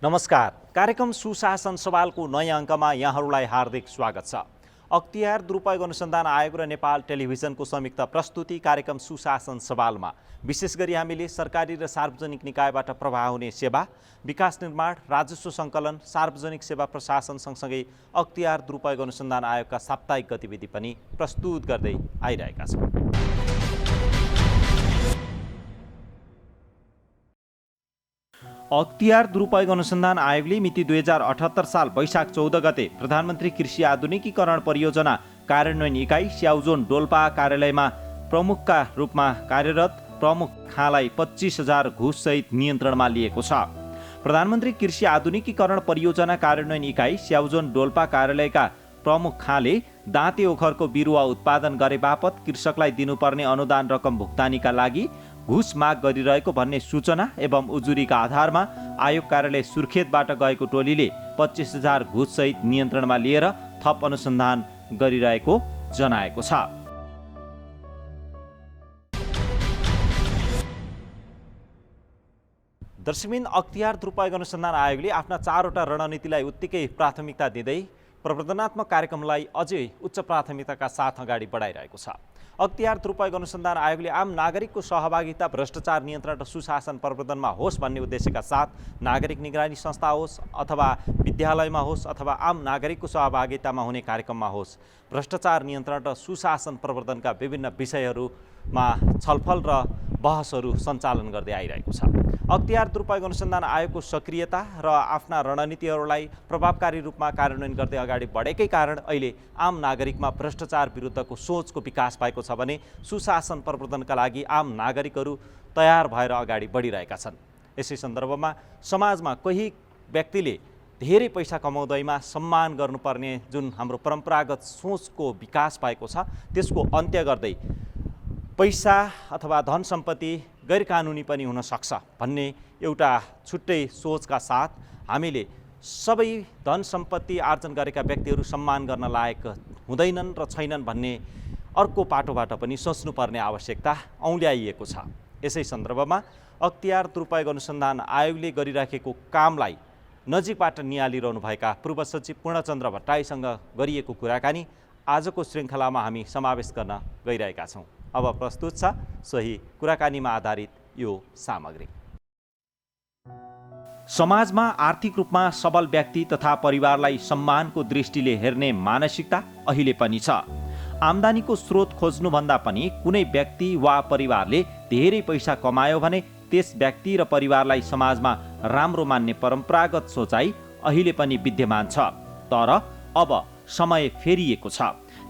नमस्कार। कार्यक्रम सुशासन सवालको नयाँ अङ्कमा यहाँहरूलाई हार्दिक स्वागत छ। अख्तियार दुरुपयोग अनुसन्धान आयोग र नेपाल टेलिभिजनको संयुक्त प्रस्तुति कार्यक्रम सुशासन सवालमा विशेष गरी हामीले सरकारी र सार्वजनिक निकायबाट प्रवाह हुने सेवा, विकास निर्माण, राजस्व सङ्कलन, सार्वजनिक सेवा प्रशासन सँगसँगै अख्तियार दुरुपयोग अनुसन्धान आयोगका साप्ताहिक गतिविधि पनि प्रस्तुत गर्दै आइरहेका छौँ। अख्तियार दुरुपयोग अनुसन्धान आयोगले मिति 2078 साल वैशाख 14 गते प्रधानमन्त्री कृषि आधुनिकीकरण परियोजना कार्यान्वयन इकाइ स्याउजोन डोल्पा कार्यालयमा प्रमुखका रूपमा कार्यरत प्रमुख खाँलाई 25,000 घुससहित नियन्त्रणमा लिएको छ। प्रधानमन्त्री कृषि आधुनिकीकरण परियोजना कार्यान्वयन इकाइ स्याउजोन डोल्पा कार्यालयका प्रमुख खाँले दाँते ओखरको बिरुवा उत्पादन गरे बापत कृषकलाई दिनुपर्ने अनुदान रकम भुक्तानीका लागि घुस माग गरिरहेको भन्ने सूचना एवं उजुरीका आधारमा आयोग कार्यालय सुर्खेतबाट गएको टोलीले 25,000 घुससहित नियन्त्रणमा लिएर थप अनुसन्धान गरिरहेको जनाएको छ। दर्शकबिन, अख्तियार दुरुपयोग अनुसन्धान आयोगले आफ्ना 4वटा रणनीतिलाई उत्तिकै प्राथमिकता दिँदै प्रवर्धनात्मक कार्यक्रमलाई अझै उच्च प्राथमिकताका साथ अगाडि बढाइरहेको छ। अख्तियार दुरुपयोग अनुसन्धान आयोगले आम नागरिकको सहभागिता भ्रष्टाचार नियन्त्रण र सुशासन प्रवर्धनमा होस् भन्ने उद्देश्यका साथ नागरिक निगरानी संस्था होस् अथवा विद्यालयमा होस् अथवा आम नागरिकको सहभागितामा हुने कार्यक्रममा होस्, भ्रष्टाचार नियन्त्रण र सुशासन प्रवर्धनका विभिन्न विषयहरूमा छलफल र बहसहरू सञ्चालन गर्दै आइरहेको छ। अख्तियार दुरुपयोग अनुसन्धान आयोगको सक्रियता र आफ्ना रणनीतिहरूलाई प्रभावकारी रूपमा कार्यान्वयन गर्दै अगाडि बढेकै कारण अहिले आम नागरिकमा भ्रष्टाचार विरुद्धको सोचको विकास भएको छ भने सुशासन प्रवर्धनका लागि आम नागरिकहरू तयार भएर अगाडि बढिरहेका छन्। यसै सन्दर्भमा समाजमा कोही व्यक्तिले धेरै पैसा कमाउँदैमा सम्मान गर्नुपर्ने जुन हाम्रो परम्परागत सोचको विकास भएको छ त्यसको अन्त्य गर्दै पैसा अथवा धन सम्पत्ति गैर कानुनी पनि हुन सक्छ भन्ने एउटा छुट्टै सोचका साथ हामीले सबै धन सम्पत्ति आर्जन गरेका व्यक्तिहरू सम्मान गर्न लायक हुँदैनन् र छैनन् भन्ने अर्को पाटोबाट पनि सोच्नुपर्ने आवश्यकता औल्याइएको छ। यसै सन्दर्भमा अख्तियार दुरुपयोग अनुसन्धान आयोगले गरिराखेको कामलाई नजिकबाट नियालिरहनुभएका पूर्व सचिव पूर्णचन्द्र भट्टराईसँग गरिएको कुराकानी आजको श्रृङ्खलामा हामी समावेश गर्न गइरहेका छौँ। अब प्रस्तुत छ सोही कुराकानीमा आधारित यो सामग्री। समाजमा आर्थिक रूपमा सबल व्यक्ति तथा परिवारलाई सम्मानको दृष्टिले हेर्ने मानसिकता अहिले पनि छ। आम्दानीको स्रोत खोज्नुभन्दा पनि कुनै व्यक्ति वा परिवारले धेरै पैसा कमायो भने त्यस व्यक्ति र परिवारलाई समाजमा राम्रो मान्ने परम्परागत सोचाइ अहिले पनि विद्यमान छ। तर अब समय फेरिएको छ।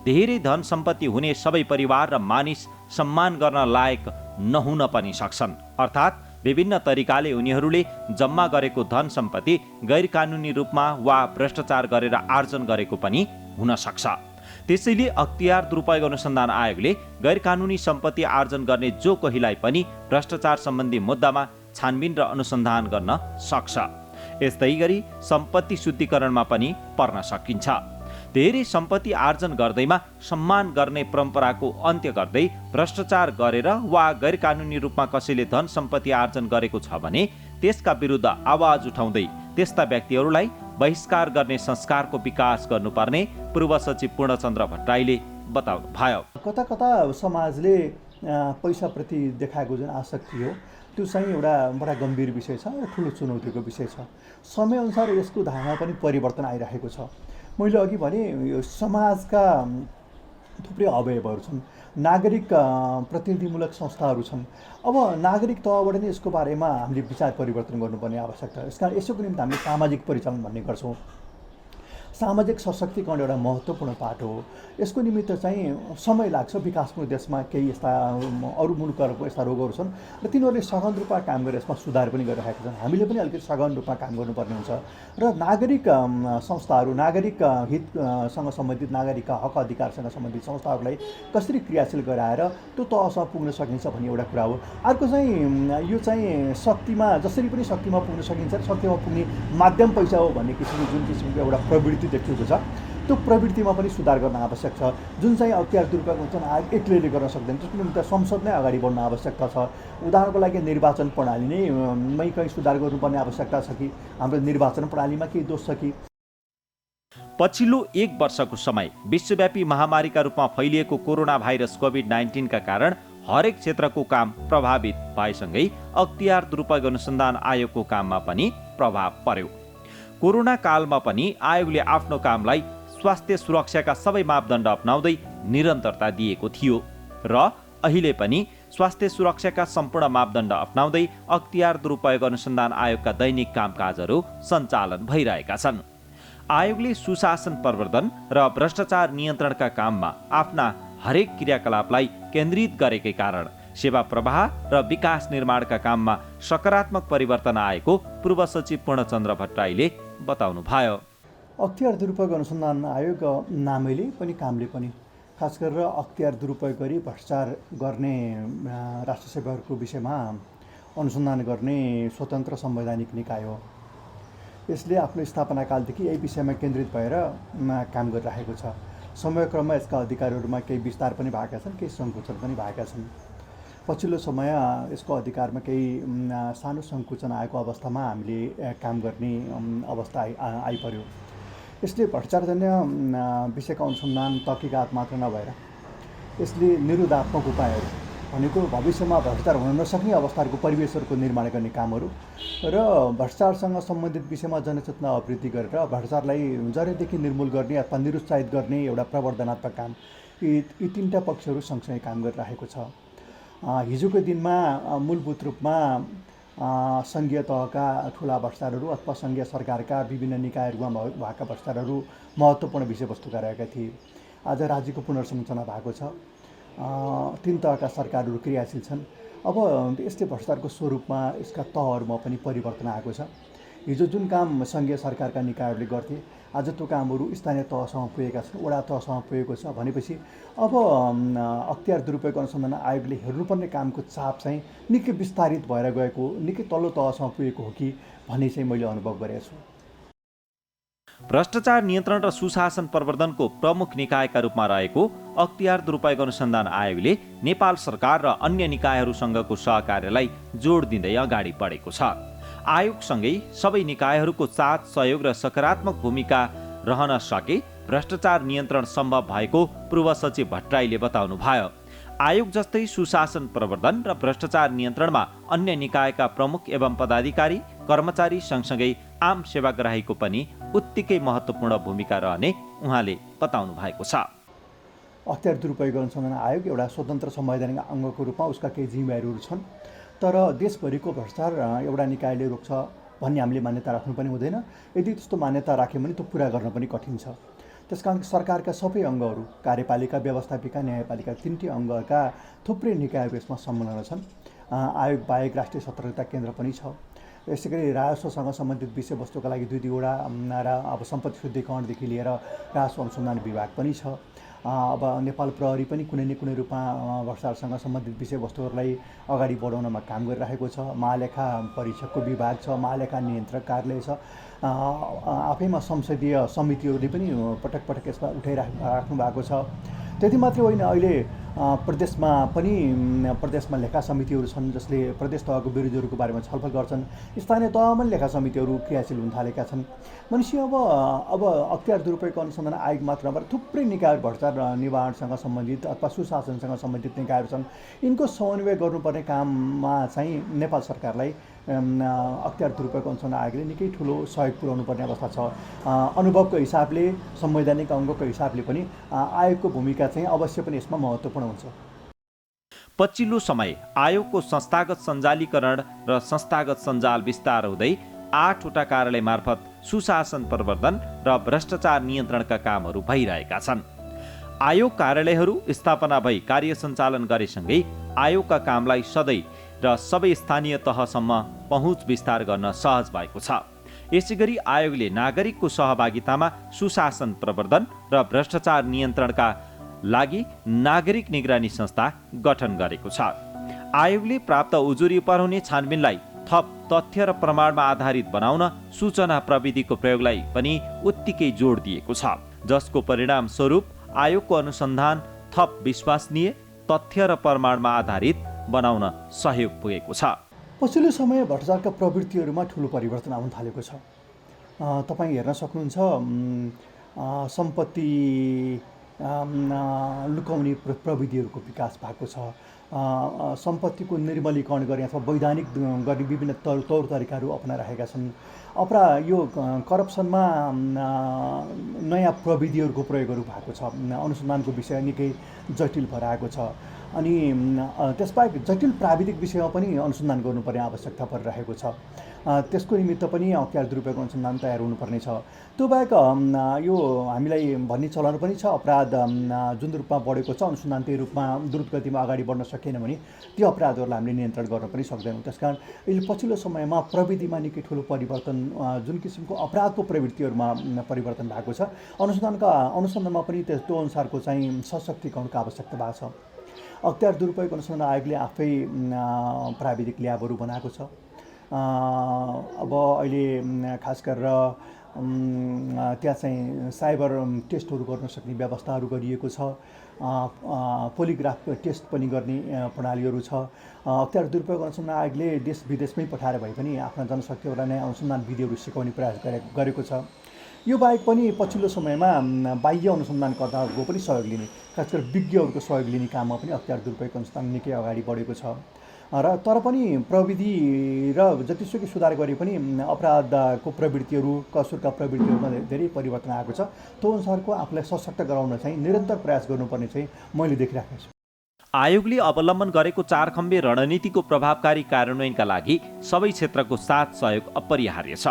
धेरै धन सम्पत्ति हुने सबै परिवार र मानिस सम्मान गर्न लायक नहुन पनि सक्छन्। अर्थात् विभिन्न तरिकाले उनीहरूले जम्मा गरेको धन सम्पत्ति गैर कानुनी रूपमा वा भ्रष्टाचार गरेर आर्जन गरेको पनि हुन सक्छ। त्यसैले अख्तियार दुरुपयोग अनुसन्धान आयोगले गैर कानुनी सम्पत्ति आर्जन गर्ने जो कोहीलाई पनि भ्रष्टाचार सम्बन्धी मुद्दामा छानबिन र अनुसन्धान गर्न सक्छ। यस्तै गरी सम्पत्ति शुद्धिकरणमा पनि पर्न सकिन्छ। धेरै सम्पत्ति आर्जन गर्दैमा सम्मान गर्ने परम्पराको अन्त्य गर्दै भ्रष्टाचार गरेर वा गैर कानुनी रूपमा कसैले धन सम्पत्ति आर्जन गरेको छ भने त्यसका विरुद्ध आवाज उठाउँदै त्यस्ता व्यक्तिहरूलाई बहिष्कार गर्ने संस्कारको विकास गर्नुपर्ने पूर्व सचिव पूर्णचन्द्र भट्टराईले बताउनु भयो। कता कता समाजले पैसाप्रति देखाएको जुन आसक्ति हो त्यो चाहिँ एउटा बडा गम्भीर विषय छ र ठुलो चुनौतीको विषय छ। समयअनुसार यसको धारामा पनि परिवर्तन आइरहेको छ। मैले अघि भने यो समाजका थुप्रै अवयवहरू छन्, नागरिक प्रतिनिधिमूलक संस्थाहरू छन्। अब नागरिक तहबाट नै यसको बारेमा हामीले विचार परिवर्तन गर्नुपर्ने आवश्यकता छ। यसकारण यसको निम्ति हामीले सामाजिक परिचालन भन्ने गर्छौँ। सामाजिक सशक्तिकरण एउटा महत्त्वपूर्ण पाठ हो। यसको निमित्त चाहिँ समय लाग्छ। विकासको देशमा केही यस्ता अरू मुलुकहरूको यस्ता रोगहरू छन् र तिनीहरूले सघन रूपमा काम गरेर यसमा सुधार पनि गरिरहेका छन्। हामीले पनि अलिकति सघन रूपमा काम गर्नुपर्ने हुन्छ र नागरिक संस्थाहरू, नागरिक हितसँग सम्बन्धित, नागरिकका हक अधिकारसँग सम्बन्धित संस्थाहरूलाई कसरी क्रियाशील गराएर त्यो तहसम्म पुग्न सकिन्छ भन्ने एउटा कुरा हो। अर्को चाहिँ यो चाहिँ शक्तिमा जसरी पनि शक्तिमा पुग्न सकिन्छ, शक्तिमा पुग्ने माध्यम पैसा हो भन्ने किसिमको जुन किसिमको एउटा प्रवृत्ति देखिएको छ त्यो प्रवृत्तिमा पनि सुधार गर्न आवश्यक छ। जुन चाहिँ अख्तियार दुरुपयोग हुन्छन् आयोग एक्लैले गर्न सक्दैन, त्यसको निम्ति संसद नै अगाडि बढ्न आवश्यकता छ। उदाहरणको लागि निर्वाचन प्रणाली नै कहीँ सुधार गर्नुपर्ने आवश्यकता छ कि हाम्रो निर्वाचन प्रणालीमा केही दोष छ कि? पछिल्लो 1 वर्षको समय विश्वव्यापी महामारीका रूपमा फैलिएको कोरोना भाइरस कोभिड-19 का कारण हरेक क्षेत्रको काम प्रभावित भएसँगै अख्तियार दुरुपयोग अनुसन्धान आयोगको काममा पनि प्रभाव पर्यो। कोरोना कालमा पनि आयोगले आफ्नो कामलाई स्वास्थ्य सुरक्षाका सबै मापदण्ड अपनाउँदै निरन्तरता दिएको थियो र अहिले पनि स्वास्थ्य सुरक्षाका सम्पूर्ण मापदण्ड अपनाउँदै अख्तियार दुरुपयोग अनुसन्धान आयोगका दैनिक कामकाजहरू सञ्चालन भइरहेका छन्। आयोगले सुशासन प्रवर्धन र भ्रष्टाचार नियन्त्रणका काममा आफ्ना हरेक क्रियाकलापलाई केन्द्रित गरेकै कारण सेवा प्रवाह र विकास निर्माणका काममा सकारात्मक परिवर्तन आएको पूर्व सचिव पूर्णचन्द्र भट्टराईले बताउनुभयो। अख्तियार दुरुपयोग अनुसन्धान आयोग नामैले पनि कामले पनि खास गरेर अख्तियार दुरुपयोग गरी भ्रष्टाचार गर्ने राष्ट्र सेवकहरूको विषयमा अनुसन्धान गर्ने स्वतन्त्र संवैधानिक निकाय हो। यसले आफ्नो स्थापना कालदेखि यही विषयमा केन्द्रित भएर काम गरिरहेको छ। समयक्रममा यसका अधिकारहरूमा केही विस्तार पनि भएका छन्, केही सङ्कुचन पनि भएका छन्। पछिल्लो समय यसको अधिकारमा केही सानो सङ्कुचन आएको अवस्थामा हामीले काम गर्ने अवस्था आइपर्यो। यसले भ्रष्टाचारजन्य विषयका अनुसन्धान तहकिकात मात्र नभएर यसले निरोधात्मक उपायहरू भनेको भविष्यमा भ्रष्टाचार हुन नसक्ने अवस्थाहरूको परिवेशहरूको निर्माण गर्ने कामहरू र भ्रष्टाचारसँग सम्बन्धित विषयमा जनचेतना अभिवृद्धि गरेर भ्रष्टाचारलाई जरेदेखि निर्मूल गर्ने अथवा निरुत्साहित गर्ने एउटा प्रवर्धनात्मक काम, यी तीनटा पक्षहरू सँगसँगै काम गरिरहेको छ। हिजोको दिनमा मूलभूत रूपमा सङ्घीय तहका ठुला भ्रष्टाचारहरू अथवा सङ्घीय सरकारका विभिन्न निकायहरूमा भएका भ्रष्टाचारहरू महत्त्वपूर्ण विषयवस्तुका रहेका थिए। आज राज्यको पुनर्संरचना भएको छ, 3 तहका सरकारहरू क्रियाशील छन्। अब यस्तै भ्रष्टाचारको स्वरूपमा यसका तहहरूमा पनि परिवर्तन आएको छ। हिजो जुन काम सङ्घीय सरकारका निकायहरूले गर्थे आज त्यो कामहरू स्थानीय तहसम्म पुगेका छन्, वडा तहसम्म पुगेको छ भनेपछि अब अख्तियार दुरुपयोग अनुसन्धान आयोगले हेर्नुपर्ने कामको चाप चाहिँ निकै विस्तारित भएर गएको, निकै तल्लो तहसम्म पुगेको हो कि भन्ने चाहिँ मैले अनुभव गरेको छु। भ्रष्टाचार नियन्त्रण र सुशासन प्रवर्धनको प्रमुख निकायका रूपमा रहेको अख्तियार दुरुपयोग अनुसन्धान आयोगले नेपाल सरकार र अन्य निकायहरूसँगको सहकार्यलाई जोड दिँदै अगाडि बढेको छ। आयोगसँगै सबै निकायहरूको साथ सहयोग र सकारात्मक भूमिका रहन सके भ्रष्टाचार नियन्त्रण सम्भव भएको पूर्व सचिव भट्टराईले बताउनुभयो। आयोग जस्तै सुशासन प्रवर्धन र भ्रष्टाचार नियन्त्रणमा अन्य निकायका प्रमुख एवं पदाधिकारी कर्मचारी सँगसँगै आम सेवाग्राहीको पनि उत्तिकै महत्त्वपूर्ण भूमिका रहने उहाँले बताउनु भएको छ। अख्तियार दुरुपयोग अनुसन्धान आयोग एउटा स्वतन्त्र संवैधानिक अङ्गको रूपमा उसका केही जिम्मेवारीहरू छन्, तर देशभरिको भ्रष्टाचार एउटा निकायले रोक्छ भन्ने हामीले मान्यता राख्नु पनि हुँदैन। यदि त्यस्तो मान्यता राख्यो भने त्यो पुरा गर्न पनि कठिन छ। त्यसकारण सरकारका सबै अङ्गहरू, कार्यपालिका, व्यवस्थापिका, न्यायपालिका, तिनटै अङ्गका थुप्रै निकायहरू यसमा संलग्न छन्। आयोग बाहेक राष्ट्रिय सतर्कता केन्द्र पनि छ। यसै गरी राजस्वसँग सम्बन्धित विषयवस्तुका लागि 2वटा र अब सम्पत्ति शुद्धिकरणदेखि लिएर राजस्व अनुसन्धान विभाग पनि छ। अब नेपाल प्रहरी पनि कुनै न कुनै रूपमा भ्रष्टाचारसँग सम्बन्धित विषयवस्तुहरूलाई अगाडि बढाउनमा काम गरिरहेको छ। महालेखा परीक्षकको विभाग छ, महालेखा नियन्त्रक कार्यालय छ। आफैमा संसदीय समितिहरूले पनि पटक पटक यसमा उठाइराख्नु भएको छ। त्यति मात्रै होइन, अहिले प्रदेशमा लेखा समितिहरू छन् जसले प्रदेश तहको विरोधीहरूको बारेमा छलफल गर्छन्। स्थानीय तहमा लेखा समितिहरू क्रियाशील हुन थालेका छन्। मनुष्य अब अख्तियार दुरुपयोग अनुसन्धान आयोग मात्र नभएर थुप्रै निकायहरू भ्रष्टाचार निवारणसँग सम्बन्धित अथवा सुशासनसँग सम्बन्धित निकायहरू छन्। यिनको समन्वय गर्नुपर्ने काममा चाहिँ नेपाल सरकारलाई अख्तियार दुरुपयोग अनुसन्धान आयोगले निकै ठुलो सहयोग पुर्याउनु पर्ने अवस्था छ। अनुभवको हिसाबले, संवैधानिक अङ्गको हिसाबले पनि आयोगको भूमिका चाहिँ अवश्य पनि यसमा महत्त्वपूर्ण हुन्छ। पछिल्लो समय आयोगको संस्थागत सञ्जालीकरण र संस्थागत सञ्जाल विस्तार हुँदै 8वटा कार्यालय मार्फत सुशासन प्रवर्धन र भ्रष्टाचार नियन्त्रणका कामहरू भइरहेका छन्। आयोग कार्यालयहरू स्थापना भई कार्य सञ्चालन गरेसँगै आयोगका कामलाई सधैँ र सबै स्थानीय तहसम्म पहुँच विस्तार गर्न सहज भएको छ। यसैगरी आयोगले नागरिकको सहभागितामा सुशासन प्रवर्धन र भ्रष्टाचार नियन्त्रणका लागि नागरिक निगरानी संस्था गठन गरेको छ। आयोगले प्राप्त उजुरी पर हुने छानबिनलाई थप तथ्य र प्रमाणमा आधारित बनाउन सूचना प्रविधिको प्रयोगलाई पनि उत्तिकै जोड दिएको छ। जसको परिणामस्वरूप आयोगको अनुसन्धान थप विश्वसनीय, तथ्य र प्रमाणमा आधारित बनाउन सहयोग पुगेको छ। पछिल्लो समय भ्रष्टाचारका प्रवृत्तिहरूमा ठुलो परिवर्तन आउन थालेको छ। तपाईँ हेर्न सक्नुहुन्छ सम्पत्ति लुकाउने प्रविधिहरूको विकास भएको छ। सम्पत्तिको निर्मलीकरण गर्ने अथवा वैधानिक गर्ने विभिन्न तौर तरिकाहरू अपनाइरहेका छन्। यो करप्सनमा नयाँ प्रविधिहरूको प्रयोगहरू भएको छ। अनुसन्धानको विषय निकै जटिल भएर आएको छ। अनि त्यसबाहेक जटिल प्राविधिक विषयमा पनि अनुसन्धान गर्नुपर्ने आवश्यकता परिरहेको छ। त्यसको निमित्त पनि अख्तियार दुरुपयोग अनुसन्धान तयार हुनुपर्ने छ। त्यो बाहेक यो हामीलाई भन्ने चलन पनि छ, अपराध जुन रूपमा बढेको छ, अनुसन्धान त्यही रूपमा द्रुत गतिमा अगाडि बढ्न सकेन भने त्यो अपराधहरूलाई हामीले नियन्त्रण गर्न पनि सक्दैनौँ। त्यसकारण अहिले पछिल्लो समयमा प्रविधिमा निकै ठुलो परिवर्तन, जुन किसिमको अपराधको प्रवृत्तिहरूमा परिवर्तन भएको छ, अनुसन्धानमा पनि त्यो अनुसारको चाहिँ सशक्तिकरणको आवश्यकता भएको छ। अख्तियार दुरुपयोग अनुसन्धान आयोगले आफै प्राविधिक ल्याबहरू बनाएको छ। अब अहिले खास गरेर त्यहाँ चाहिँ साइबर टेस्टहरू गर्न सक्ने व्यवस्थाहरू गरिएको छ। पोलिग्राफ टेस्ट पनि गर्ने प्रणालीहरू छ। अख्तियार दुरुपयोग अनुसन्धान आयोगले देश विदेशमै पठाएर भए पनि आफ्ना जनशक्तिहरूलाई नै अनुसन्धान विधिहरू सिकाउने प्रयास गरेको छ। यो बाहेक पनि पछिल्लो समयमा बाह्य अनुसन्धानकर्ताहरूको पनि सहयोग लिने, खास गरी विज्ञहरूको सहयोग लिने काममा पनि अख्तियार दुरुपयोग अनुसन्धान निकै अगाडि बढेको छ। तर पनि प्रविधि र जतिसुकै सुधार गरे पनि अपराधको प्रवृत्तिहरू, कसुरका प्रवृत्तिहरूमा धेरै परिवर्तन आएको छ। त्यो अनुसारको आफूलाई सशक्त गराउन चाहिँ निरन्तर प्रयास गर्नुपर्ने चाहिँ मैले देखिरहेको छु। आयोगले अवलम्बन गरेको 4 खम्बे रणनीतिको प्रभावकारी कार्यान्वयनका लागि सबै क्षेत्रको साथ सहयोग अपरिहार्य छ।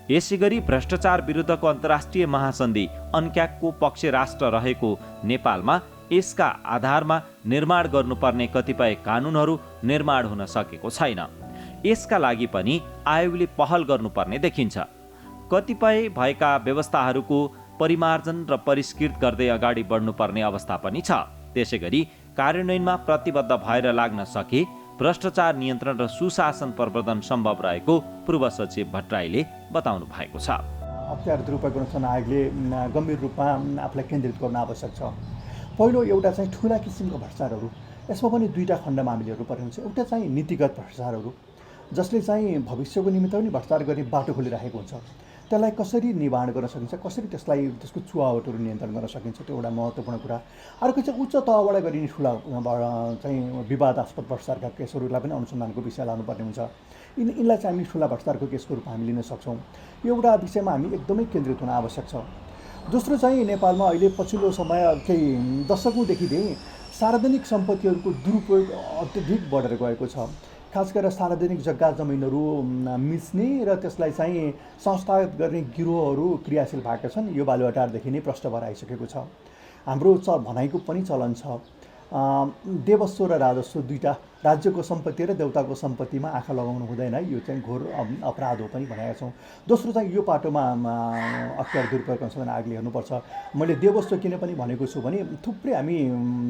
यसैगरी भ्रष्टाचार विरुद्धको अन्तर्राष्ट्रिय महासन्धि अन्क्याकको पक्ष राष्ट्र रहेको नेपालमा यसका आधारमा निर्माण गर्नुपर्ने कतिपय कानुनहरू निर्माण हुन सकेको छैन। यसका लागि पनि आयोगले पहल गर्नुपर्ने देखिन्छ। कतिपय भएका व्यवस्थाहरूको परिमार्जन र परिष्कृत गर्दै अगाडि बढ्नुपर्ने अवस्था पनि छ। त्यसैगरी कार्यान्वयनमा प्रतिबद्ध भएर लाग्न सके भ्रष्टाचार नियन्त्रण र सुशासन प्रवर्धन सम्भव रहेको पूर्व सचिव भट्टराईले बताउनु भएको छ। अख्तियार दुरुपयोग अनुसन्धान आयोगले गम्भीर रूपमा आफूलाई केन्द्रित गर्न आवश्यक छ। पहिलो एउटा चाहिँ ठुला किसिमको भ्रष्टाचारहरू, यसमा पनि दुईवटा खण्डमा हामीले हेर्नुपर्ने हुन्छ। एउटा चाहिँ नीतिगत भ्रष्टाचारहरू, जसले चाहिँ भविष्यको निमित्त पनि भ्रष्टाचार गर्ने बाटो खोलिरहेको हुन्छ। त्यसलाई कसरी निवारण गर्न सकिन्छ, कसरी त्यसको चुहावटहरू नियन्त्रण गर्न सकिन्छ, त्यो एउटा महत्त्वपूर्ण कुरा। अर्को चाहिँ उच्च तहबाट गरिने ठुला चाहिँ विवादास्पद भ्रष्टाचारका केसहरूलाई पनि अनुसन्धानको विषय लानुपर्ने हुन्छ। यिनलाई चाहिँ हामी ठुला भ्रष्टाचारको केसको रूपमा हामी लिन सक्छौँ। यो एउटा विषयमा हामी एकदमै केन्द्रित हुन आवश्यक छ। दोस्रो चाहिँ नेपालमा अहिले पछिल्लो समय केही दशकौँदेखि सार्वजनिक सम्पत्तिहरूको दुरुपयोग अत्यधिक बढेर गएको छ। खास गरेर सार्वजनिक जग्गा जमिनहरू मिच्ने र त्यसलाई चाहिँ संस्थागत गर्ने गिरोहहरू क्रियाशील भएका छन्। यो बालुवाटारदेखि नै प्रष्ट भएर आइसकेको छ। हाम्रो भनाइको पनि चलन छ, देवस्व र राजस्व दुईटा, राज्यको सम्पत्ति र देउताको सम्पत्तिमा आँखा लगाउनु हुँदैन, यो चाहिँ घोर अपराध हो पनि भनेका छौँ। दोस्रो चाहिँ यो पाटोमा अख्तियार दुरुपयोग अनुसन्धान आयोगले हेर्नुपर्छ। मैले देवस्व किन पनि भनेको छु भने थुप्रै हामी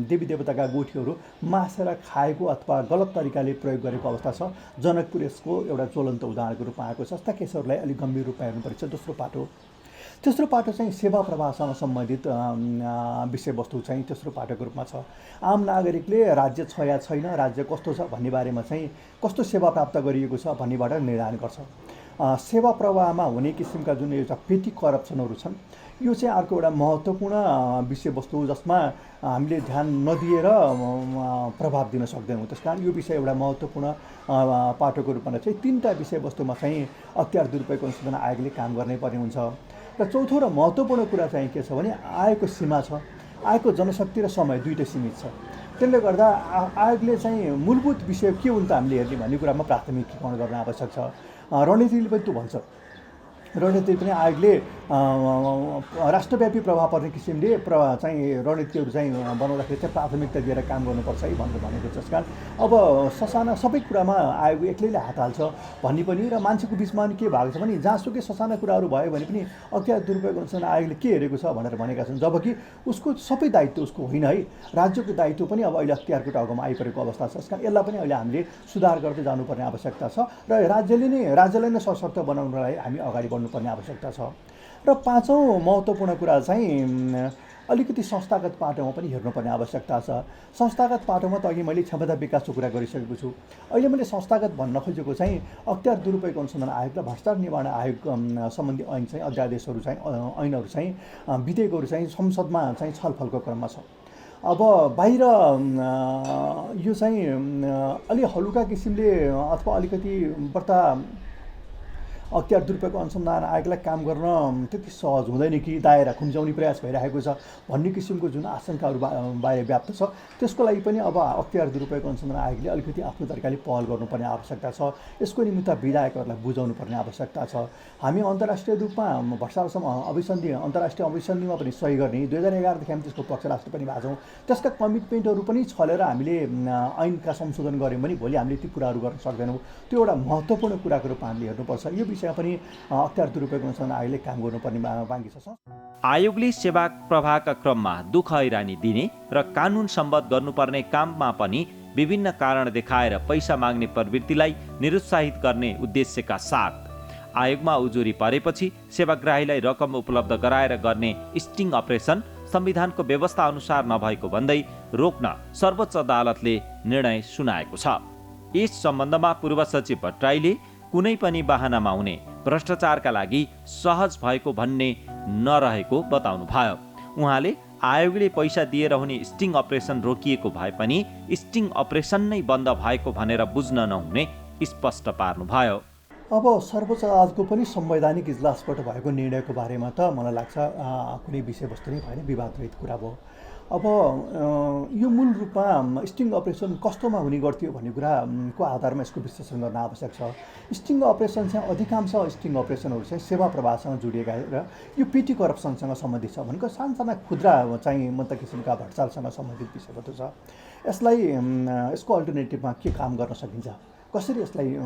देवी देवताका गोठीहरू मासेर खाएको अथवा गलत तरिकाले प्रयोग गरेको अवस्था छ। जनकपुर यसको एउटा ज्वलन्त उदाहरणको रूपमा आएको छ। यस्ता केसहरूलाई अलिक गम्भीर रूपमा हेर्नुपर्छ। दोस्रो पाटो। तेस्रो पाटो चाहिँ सेवा प्रवाहसँग सम्बन्धित विषयवस्तु चाहिँ तेस्रो पाटोको रूपमा छ। आम नागरिकले राज्य छ या छैन, राज्य कस्तो छ भन्ने बारेमा चाहिँ कस्तो सेवा प्राप्त गरिएको छ भन्नेबाट निर्धारण गर्छ। सेवा प्रवाहमा हुने किसिमका जुन एउटा पेटी करप्सनहरू छन्, यो चाहिँ अर्को एउटा महत्त्वपूर्ण विषयवस्तु हो जसमा हामीले ध्यान नदिएर प्रभाव दिन सक्दैनौँ। त्यस कारण यो विषय एउटा महत्त्वपूर्ण पाटोको रूपमा चाहिँ तीनवटा विषयवस्तुमा चाहिँ अख्तियार दुरुपयोग अनुसन्धान आयोगले काम गर्नै पर्ने हुन्छ। र चौथो र महत्त्वपूर्ण कुरा चाहिँ के छ भने आयोगको सीमा छ। आयोगको जनशक्ति र समय दुईटै सीमित छ। त्यसले गर्दा आयोगले चाहिँ मूलभूत विषय के हुन् त हामीले हेर्ने भन्ने कुरामा प्राथमिकीकरण गर्न आवश्यक छ। रणनीतिले पनि त्यो भन्छ। रणनीति पनि आयोगले राष्ट्रव्यापी प्रभाव पर्ने किसिमले चाहिँ रणनीतिहरू चाहिँ बनाउँदाखेरि चाहिँ प्राथमिकता दिएर काम गर्नुपर्छ है भनेर भनेको छ। त्यसकारण अब ससाना सबै कुरामा आयोग एक्लैले हात हाल्छ भन्ने पनि, र मान्छेको बिचमा के भएको छ भने जहाँसुकै ससाना कुराहरू भयो भने पनि अख्तियार दुरुपयोग अनुसन्धान आयोगले के हेरेको छ भनेर भनेका छन्। जबकि उसको सबै दायित्व उसको होइन है, राज्यको दायित्व पनि अब अहिले अख्तियारको टाउकोमा आइपरेको अवस्था छ। त्यसकारण यसलाई पनि अहिले हामीले सुधार गर्दै जानुपर्ने आवश्यकता छ र राज्यलाई नै सशक्त बनाउनलाई हामी अगाडि बढ्नुपर्ने आवश्यकता छ। र पाँचौँ महत्त्वपूर्ण कुरा चाहिँ अलिकति संस्थागत पाटोमा पनि हेर्नुपर्ने आवश्यकता छ। संस्थागत पाटोमा त अघि मैले क्षमता विकासको कुरा गरिसकेको छु। अहिले मैले संस्थागत भन्न खोजेको चाहिँ अख्तियार दुरुपयोग अनुसन्धान आयोग र भ्रष्टाचार निवारण आयोग सम्बन्धी ऐन चाहिँ अध्यादेशहरू चाहिँ ऐनहरू चाहिँ विधेयकहरू चाहिँ संसदमा चाहिँ छलफलको क्रममा छ। अब बाहिर यो चाहिँ अलि हलुका किसिमले अथवा अलिकति बढ्ता अख्तियार दुरुपयोग अनुसन्धान आयोगलाई काम गर्न त्यति सहज हुँदैन कि दायरा खुम्चाउने प्रयास भइरहेको छ भन्ने किसिमको जुन आशंकाहरू बाहिर व्याप्त छ, त्यसको लागि पनि अब अख्तियार दुरुपयोग अनुसन्धान आयोगले अलिकति आफ्नो तरिकाले पहल गर्नुपर्ने आवश्यकता छ। यसको निमित्त विधायकहरूलाई बुझाउनु पर्ने आवश्यकता छ। हामी अन्तर्राष्ट्रिय रूपमा भ्रष्टाचारसम्म अन्तर्राष्ट्रिय अभिसन्धिमा पनि सही गर्ने 2011देखि हामी त्यसको पक्षराष्ट्र पनि भएको छौँ। त्यसका कमिटमेन्टहरू पनि छलेर हामीले ऐनका संशोधन गऱ्यौँ भने भोलि हामीले ती कुराहरू गर्न सक्दैनौँ। त्यो एउटा महत्त्वपूर्ण कुराको रूपमा हामीले हेर्नुपर्छ। यो विषयमा पनि अख्तियार दुरुपयोग अनुसन्धान आयोगले काम गर्नुपर्ने बाँकी छ। आयोगले सेवा प्रवाहका क्रममा दुःख हैरानी दिने र कानुन सम्बद्ध गर्नुपर्ने काममा पनि विभिन्न कारण देखाएर पैसा माग्ने प्रवृत्तिलाई निरुत्साहित गर्ने उद्देश्यका साथ आयोगमा उजुरी परेपछि सेवाग्राहीलाई रकम उपलब्ध गराएर गर्ने स्टिङ अपरेसन संविधानको व्यवस्था अनुसार नभएको भन्दै रोक्न सर्वोच्च अदालतले निर्णय सुनाएको छ। यस सम्बन्धमा पूर्व सचिव भट्टराईले कुनै पनि बाहनामा हुने भ्रष्टाचारका लागि सहज भएको भन्ने नरहेको बताउनु भयो। उहाँले आयोगले पैसा दिएर हुने स्टिङ अपरेसन रोकिएको भए पनि स्टिङ अपरेसन नै बन्द भएको भनेर बुझ्न नहुने स्पष्ट पार्नुभयो। अब सर्वोच्च अदालतको पनि संवैधानिक इजलासबाट भएको निर्णयको बारेमा त मलाई लाग्छ कुनै विषयवस्तु नै भएन, विवादरहित कुरा भयो। अब यो मूल रूपमा स्टिङ अपरेसन कस्तोमा हुने गर्थ्यो भन्ने कुराको आधारमा यसको विश्लेषण गर्न आवश्यक छ। स्टिङ अपरेसन चाहिँ अधिकांश स्टिङ अपरेसनहरू चाहिँ सेवा प्रवाहसँग जोडिएका र यो पेटी करप्सनसँग सम्बन्धित छ भनेको सानसाना खुद्रा चाहिँ मत किसिमका भ्रष्टाचारसँग सम्बन्धित विषयवस्तु छ। यसलाई यसको अल्टरनेटिभमा के काम गर्न सकिन्छ, कसरी यसलाई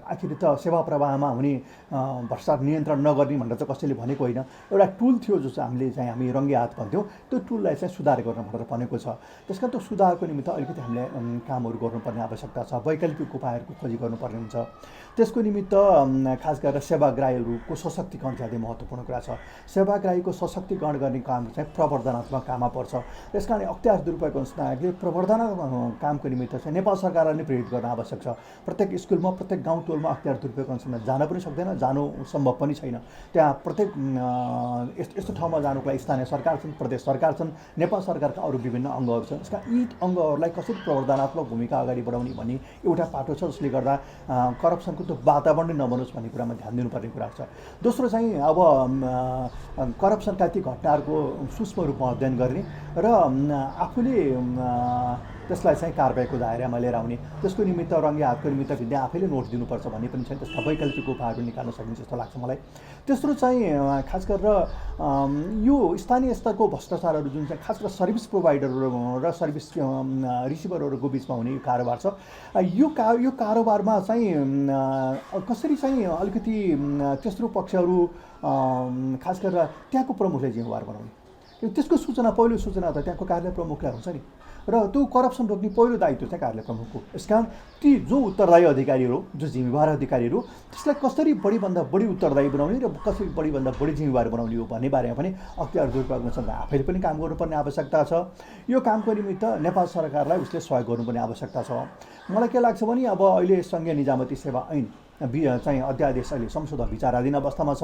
आखिर त सेवा प्रवाहमा हुने भ्रष्टाचार नियन्त्रण नगर्ने भनेर चाहिँ कसैले भनेको होइन। एउटा टुल थियो जो चाहिँ हामी रङ्गे हात भन्थ्यौँ, त्यो टुललाई चाहिँ सुधार गर्न भनेर भनेको छ। त्यस कारण त्यो सुधारको निमित्त अलिकति हामीले कामहरू गर्नुपर्ने आवश्यकता छ, वैकल्पिक उपायहरूको खोजी गर्नुपर्ने हुन्छ। त्यसको निमित्त खास गरेर सेवाग्राहीहरूको सशक्तिकरण ज्यादै महत्त्वपूर्ण कुरा छ। सेवाग्राहीको सशक्तिकरण गर्ने काम चाहिँ प्रवर्धनात्मक काममा पर्छ। त्यस कारण अख्तियार दुरुपयोग अनुसन्धान आयोगले प्रवर्धनात्मक कामको निमित्त चाहिँ नेपाल सरकारलाई नै प्रेरित गर्न आवश्यक छ। प्रत्येक स्कुलमा प्रत्येक गाउँ टोलमा अख्तियार दुरुपयोग अनुसन्धान जान पनि सक्दैन, जानु सम्भव पनि छैन। त्यहाँ प्रत्येक यस्तो ठाउँमा जानुको लागि स्थानीय सरकार छन्, प्रदेश सरकार छन्, नेपाल सरकारका अरू विभिन्न अङ्गहरू छन्। यसका यी अङ्गहरूलाई कसरी प्रवर्धनात्मक भूमिका अगाडि बढाउने भन्ने एउटा पाटो छ, जसले गर्दा करप्सनको त्यो वातावरण नै नबनोस् भन्ने कुरामा ध्यान दिनुपर्ने कुरा छ। दोस्रो चाहिँ अब करप्सनका ती घटनाहरूको सूक्ष्म रूपमा अध्ययन गर्ने र आफूले त्यसलाई चाहिँ कारबाहीको दायरामा लिएर आउने, त्यसको निमित्त रङ्गे हातको निमित्त भिड्दै आफैले नोट दिनुपर्छ भन्ने पनि छ। त्यसका वैकल्पिक उपायहरू निकाल्न सकिन्छ जस्तो लाग्छ मलाई। तेस्रो चाहिँ खास गरेर यो स्थानीय स्तरको भ्रष्टाचारहरू जुन चाहिँ खास गरेर सर्भिस प्रोभाइडरहरू र सर्भिस रिसिभरहरूको बिचमा हुने कारोबार छ, यो कारोबारमा चाहिँ कसरी चाहिँ अलिकति तेस्रो पक्षहरू खास गरेर त्यहाँको प्रमुखले जिम्मेवार बनाउने, त्यसको पहिलो सूचना त त्यहाँको कार्यालय प्रमुखलाई हुन्छ नि, र त्यो करप्सन रोक्ने पहिलो दायित्व चाहिँ कार्यालय प्रमुखको। यस कारण ती जो उत्तरदायी अधिकारीहरू, जो जिम्मेवार अधिकारीहरू, त्यसलाई कसरी बढीभन्दा बढी उत्तरदायी बनाउने र कसरी बढीभन्दा बढी जिम्मेवार बनाउने हो भन्ने बारेमा पनि अख्तियार दुरुपयोग अनुसन्धान आफैले पनि काम गर्नुपर्ने आवश्यकता छ। यो कामको निमित्त नेपाल सरकारलाई उसले सहयोग गर्नुपर्ने आवश्यकता छ। मलाई के लाग्छ भने अब अहिले सङ्घीय निजामती सेवा ऐन चाहिँ अध्यादेश अहिले संशोधन विचाराधीन अवस्थामा छ।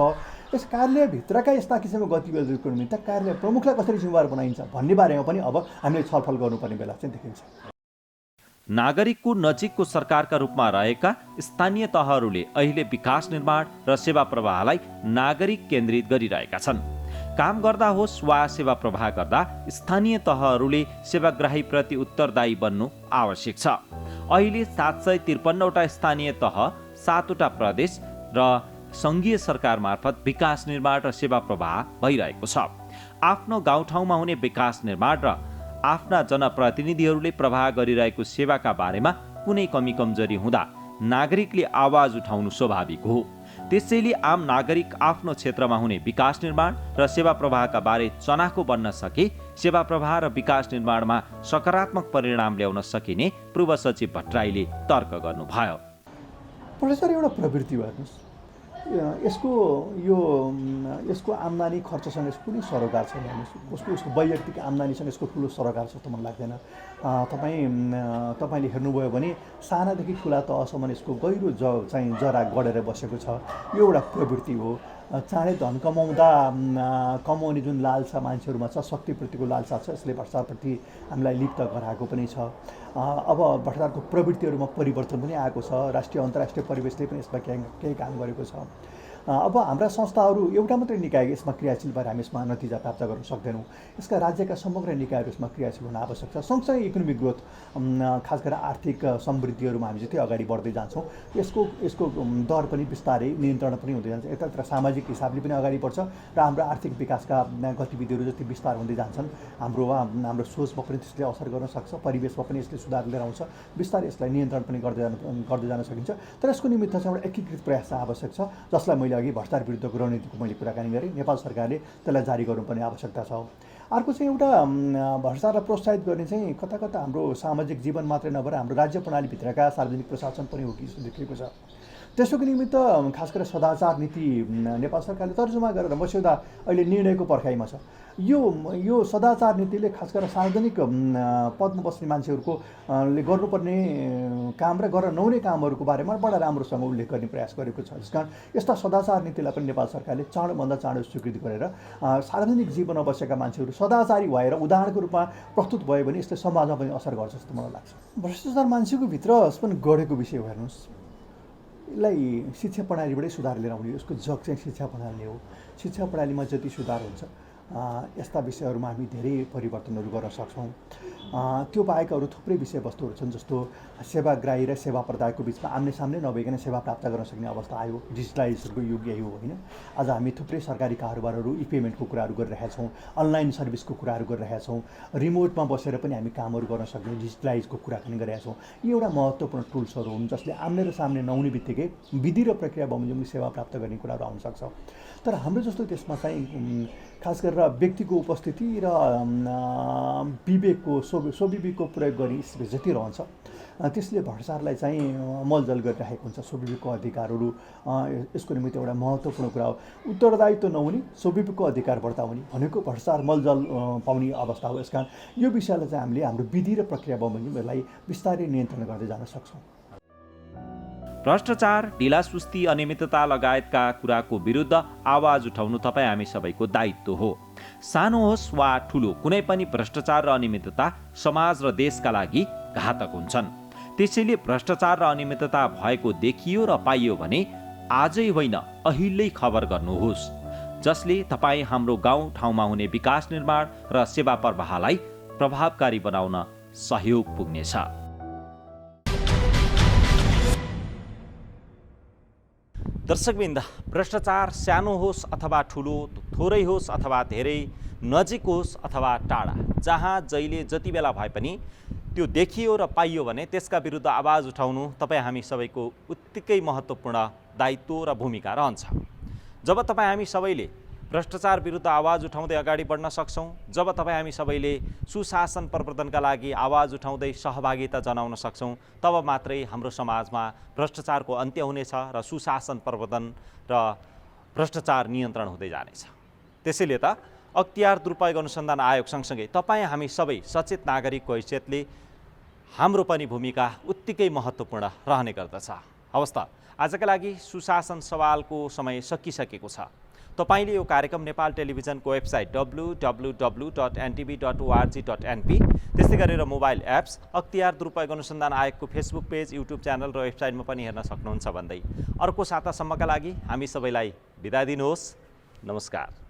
यस कार्यालयभित्रका यस्ता किसिमको गतिविधिहरूको निमित्त कार्यालय प्रमुखलाई कसरी जिम्मेवार बनाइन्छ भन्ने बारेमा पनि अब हामीले छलफल गर्नुपर्ने बेला चाहिँ देखिन्छ। नागरिकको नजिकको सरकारका रूपमा रहेका स्थानीय तहहरूले अहिले विकास निर्माण र सेवा प्रवाहलाई नागरिक केन्द्रित गरिरहेका छन्। काम गर्दा होस् वा सेवा प्रवाह गर्दा स्थानीय तहहरूले सेवाग्राहीप्रति उत्तरदायी बन्नु आवश्यक छ। अहिले 753वटा स्थानीय तह, 7वटा प्रदेश र सङ्घीय सरकार मार्फत विकास निर्माण र सेवा प्रवाह भइरहेको छ। आफ्नो गाउँठाउँमा हुने विकास निर्माण र आफ्ना जनप्रतिनिधिहरूले प्रवाह गरिरहेको सेवाका बारेमा कुनै कमी कमजोरी हुँदा नागरिकले आवाज उठाउनु स्वाभाविक हो। त्यसैले आम नागरिक आफ्नो क्षेत्रमा हुने विकास निर्माण र सेवा प्रवाहका बारे चनाखो बन्न सके सेवा प्रवाह र विकास निर्माणमा सकारात्मक परिणाम ल्याउन सकिने पूर्व सचिव भट्टराईले तर्क गर्नुभयो। भ्रष्टाचार एउटा प्रवृत्ति हो हेर्नुहोस्, यसको आम्दानी खर्चसँग यसको कुनै सरोकार छैन। उसको वैयक्तिक आम्दानीसँग यसको ठुलो सरोकार जस्तो मलाई लाग्दैन। तपाईँले हेर्नुभयो भने सानादेखि ठुला तहसम्म यसको गहिरो जरा गढेर बसेको छ। यो एउटा प्रवृत्ति हो। चाँडै धन कमाउने जुन लालसा मान्छेहरूमा छ, शक्तिप्रतिको लालसा छ, यसले भ्रष्टाचारप्रति हामीलाई लिप्त गराएको पनि छ। अब भ्रष्टाचारको प्रवृत्तिहरूमा परिवर्तन पनि आएको छ। राष्ट्रिय अन्तर्राष्ट्रिय परिवेशले पनि यसमा केही काम गरेको छ। अब हाम्रा संस्थाहरू एउटा मात्रै निकाय यसमा क्रियाशील भएर हामी यसमा नतिजा प्राप्त गर्न सक्दैनौँ। यसका राज्यका समग्र निकायहरू यसमा क्रियाशील हुन आवश्यक छ। सँगसँगै इकोनोमिक ग्रोथ, खास गरेर आर्थिक समृद्धिहरूमा हामी जति अगाडि बढ्दै जान्छौँ यसको दर पनि बिस्तारै नियन्त्रण पनि हुँदै जान्छ। यतातिर सामाजिक हिसाबले पनि अगाडि बढ्छ र हाम्रो आर्थिक विकासका गतिविधिहरू जति विस्तार हुँदै जान्छन् हाम्रो सोचमा पनि त्यसले असर गर्न सक्छ। परिवेशमा पनि यसले सुधार लिएर आउँछ। बिस्तारै यसलाई नियन्त्रण पनि गर्दै जान सकिन्छ। तर यसको निमित्त चाहिँ एउटा एकीकृत प्रयास आवश्यक छ, जसलाई मैले अघि भ्रष्टाचार विरुद्धको रणनीतिको मैले कुराकानी गरेँ। नेपाल सरकारले त्यसलाई जारी गर्नुपर्ने आवश्यकता छ। अर्को चाहिँ एउटा भ्रष्टाचारलाई प्रोत्साहित गर्ने चाहिँ कता कता हाम्रो सामाजिक जीवन मात्रै नभएर हाम्रो राज्य प्रणालीभित्रका सार्वजनिक प्रशासन पनि हो कि जस्तो देखिएको छ। त्यसको निमित्त खास गरेर सदाचार नीति नेपाल सरकारले तर्जुमा गरेर मस्यौदा अहिले निर्णयको पर्खाइमा छ। यो सदाचार नीतिले खास गरेर सार्वजनिक पदमा बस्ने मान्छेहरूको ले गर्नुपर्ने काम र गर्न नहुने कामहरूको बारेमा बडा राम्रोसँग उल्लेख गर्ने प्रयास गरेको छ। त्यसकारण यस्ता सदाचार नीतिलाई पनि नेपाल सरकारले चाँडोभन्दा चाँडो स्वीकृति गरेर सार्वजनिक जीवनमा बसेका मान्छेहरू सदाचारी भएर उदाहरणको रूपमा प्रस्तुत भयो भने यसले समाजमा पनि असर गर्छ जस्तो मलाई लाग्छ। भ्रष्टाचार मान्छेको भित्र पनि गढेको विषय हो। हेर्नुहोस्, यसलाई शिक्षा प्रणालीबाटै सुधार लिएर आउने, यसको जग चाहिँ शिक्षा प्रणाली हो। शिक्षा प्रणालीमा जति सुधार हुन्छ यस्ता विषयहरूमा हामी धेरै परिवर्तनहरू गर्न सक्छौँ। त्यो बाहेक अरू थुप्रै विषयवस्तुहरू छन्, जस्तो सेवाग्राही र सेवा प्रदायकको बिचमा आम्ने सामने नभइकन सेवा प्राप्त गर्न सक्ने अवस्था आयो। डिजिटलाइजेसनको युग यही हो होइन। आज हामी थुप्रै सरकारी कारोबारहरू पेमेन्टको कुराहरू गरिरहेका छौँ, अनलाइन सर्भिसको कुराहरू गरिरहेका छौँ, रिमोटमा बसेर पनि हामी कामहरू गर्न सक्ने डिजिटलाइजको कुराकानी गरिरहेका छौँ। यी एउटा महत्त्वपूर्ण टुल्सहरू हुन् जसले आम्ने र सामने नहुने बित्तिकै विधि र प्रक्रिया बमोजिम सेवा प्राप्त गर्ने कुराहरू आउन सक्छ। तर हाम्रो जस्तो देशमा चाहिँ खास गरेर व्यक्तिको उपस्थिति र स्वविवेकको प्रयोग गरी जति रहन्छ त्यसले भ्रष्टाचारलाई चाहिँ मलजल गरिरहेको हुन्छ। स्वविवेकको अधिकारहरू यसको निमित्त एउटा महत्त्वपूर्ण कुरा हो। उत्तरदायित्व नहुने, स्वविवेकको अधिकार बढ्ता हुने भनेको भ्रष्टाचार मलजल पाउने अवस्था हो। यसकारण यो विषयलाई चाहिँ हामीले हाम्रो विधि र प्रक्रिया बमोजिमलाई बिस्तारै नियन्त्रण गर्दै जान सक्छौँ। भ्रष्टाचार, ढिलासुस्ती, अनियमितता लगायतका कुराको विरुद्ध आवाज उठाउनु तपाईँ हामी सबैको दायित्व हो। सानो होस् वा ठुलो, कुनै पनि भ्रष्टाचार र अनियमितता समाज र देशका लागि घातक हुन्छन्। त्यसैले भ्रष्टाचार र अनियमितता भएको देखियो र पाइयो भने आजै होइन अहिल्यै खबर गर्नुहोस्, जसले तपाईँ हाम्रो गाउँ ठाउँमा हुने विकास निर्माण र सेवा प्रवाहलाई प्रभावकारी बनाउन सहयोग पुग्नेछ। दर्शकवृन्द, भ्रष्टाचार सानो होस् अथवा ठुलो, थोरै होस् अथवा धेरै, नजिक होस् अथवा टाढा, जहाँ जहिले जति बेला भए पनि त्यो देखियो र पाइयो भने त्यसका विरुद्ध आवाज उठाउनु तपाईँ हामी सबैको उत्तिकै महत्त्वपूर्ण दायित्व र भूमिका रहन्छ। जब तपाईँ हामी सबैले भ्रष्टाचार विरुद्ध आवाज उठाउँदै अगाडि बढ्न सक्छौँ, जब तपाईँ हामी सबैले सुशासन प्रवर्धनका लागि आवाज उठाउँदै सहभागिता जनाउन सक्छौँ, तब मात्रै हाम्रो समाजमा भ्रष्टाचारको अन्त्य हुनेछ र सुशासन प्रवर्धन र भ्रष्टाचार नियन्त्रण हुँदै जानेछ। त्यसैले त अख्तियार दुरुपयोग अनुसन्धान आयोग सँगसँगै तपाईँ हामी सबै सचेत नागरिकको हैसियतले हाम्रो पनि भूमिका उत्तिकै महत्त्वपूर्ण रहने गर्दछ। हवस् त, आजका लागि सुशासन सवालको समय सकिसकेको छ। तपाईले यो कार्यक्रम नेपाल टेलिभिजनको वेबसाइट www.ntv.org.np, त्यस्तै गरेर मोबाइल एप्स, अख्तियार दुरुपयोग अनुसन्धान आयोगको फेसबुक पेज, युट्युब च्यानल र वेबसाइटमा पनि हेर्न सक्नुहुन्छ भन्दै अर्को सातासम्मका लागि हामी सबैलाई बिदा दिनुहोस्। नमस्कार।